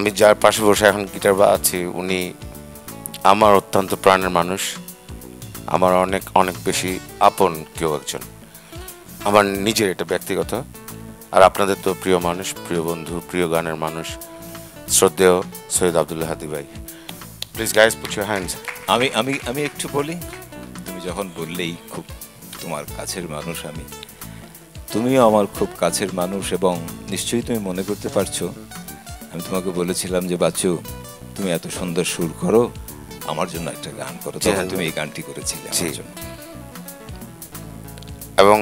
আমি যার পাশে বসে এখন গিটার বাজাচ্ছি উনি আমার অত্যন্ত প্রাণের মানুষ, আমার অনেক অনেক বেশি আপন কেউ একজন, আমার নিজের, এটা ব্যক্তিগত। আর আপনাদের তো প্রিয় মানুষ, প্রিয় বন্ধু, প্রিয় গানের মানুষ, শ্রদ্ধেয় সৈয়দ আব্দুল হাদী ভাই। Please guys put your hands. আমি আমি আমি একটু বলি, তুমি যখন বললেই খুব তোমার কাছের মানুষ আমি, তুমিও আমার খুব কাছের মানুষ, এবং নিশ্চয়ই তুমি মনে করতে পারছো আমি তোমাকে বলেছিলাম যে বাচ্চু তুমি এত সুন্দর সুর করো, আমার জন্য একটা গান করো, তখন তুমি এই গানটি করেছিলে আমার জন্য। এবং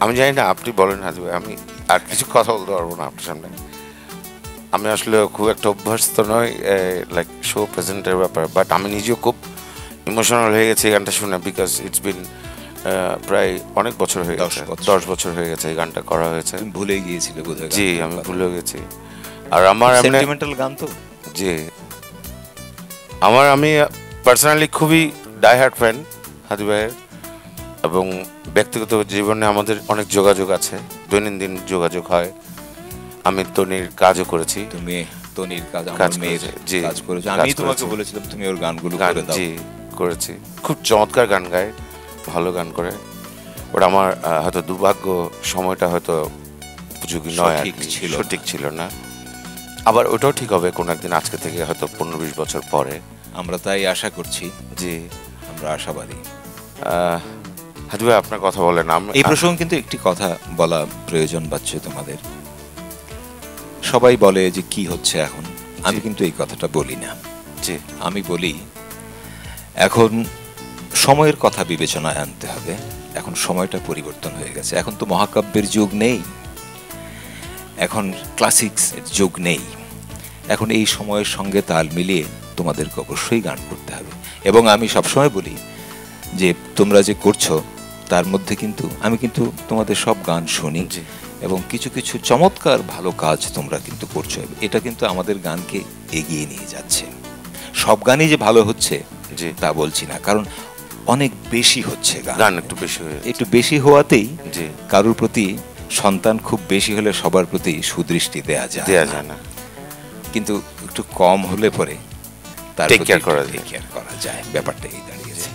আমি জানি না আপনি বলেন হাজি ভাই, আমি আর কিছু কথা বলতে পারবো না আপনার সামনে। আমি আসলে খুব একটা অভ্যস্ত নই লাইক শো প্রেজেন্টের ব্যাপারে, বাট আমি নিজেও খুব ইমোশনাল হয়ে গেছি এই গানটা শুনে, বিকজ ইটস বিন প্রায় অনেক বছর হয়ে গেছে, 10 বছর হয়ে গেছে এই গানটা করা হয়েছে। ভুলে গিয়েছিলে বোধহয়। জি, আমি ভুলে গেছি। আর আমার সেন্টিমেন্টাল গান তো। জি, আমি পার্সোনালি খুবই ডাইহার্ট ফ্যান হাদি ভাইয়ের, এবং ব্যক্তিগত জীবনে আমাদের অনেক যোগাযোগ আছে, দৈনন্দিন যোগাযোগ হয়। আমি তনির কাজও করেছি। তুমি তনির কাজ, আমার মেয়ের কাজ করেছো। আমি তোমাকে বলেছিলাম তুমি ওর গানগুলো করে দাও। জি, করেছি। খুব চমৎকার গান গায়, ভালো গান করে। ওটা আমার হয়তো দুর্ভাগ্য, সময়টা হয়তো উপযোগী নয়, সঠিক ছিল না। আবার ওটাও ঠিক হবে কোনো একদিন, আজকে থেকে হয়তো 15-20 বছর পরে। আমরা তাই আশা করছি। জি, আমরা আশাবাদী। হাজি ভাই আপনার কথা বলেন। এই প্রসঙ্গে কিন্তু একটি কথা বলা প্রয়োজন বাচ্চা তোমাদের। সবাই বলে যে কি হচ্ছে এখন, আমি কিন্তু এই কথাটা বলি না। জি, আমি বলি এখন সময়ের কথা বিবেচনায় আনতে হবে। এখন সময়টা পরিবর্তন হয়ে গেছে, এখন তো মহাকাব্যের যুগ নেই, এখন ক্লাসিক্সের যুগ নেই। এখন এই সময়ের সঙ্গে তাল মিলিয়ে তোমাদেরকে অবশ্যই গান করতে হবে। এবং আমি সবসময় বলি যে তোমরা যে করছো তার মধ্যে কিন্তু আমি কিন্তু তোমাদের সব গান শুনি, এবং কিছু কিছু চমৎকার ভালো কাজ তোমরা কিন্তু করছো। এটা কিন্তু আমাদের গানকে এগিয়ে নিয়ে যাচ্ছে। সব গানই যে ভালো হচ্ছে তা বলছি না, কারণ অনেক বেশি হচ্ছে গান, একটু বেশি হওয়াতেই কারোর প্রতি, সন্তান খুব বেশি হলে সবার প্রতি সুদৃষ্টি দেয়া যায় না, কিন্তু একটু কম হলে পরে তার টেক কেয়ার করা যায়। ব্যাপারটা এই দাঁড়িয়েছে।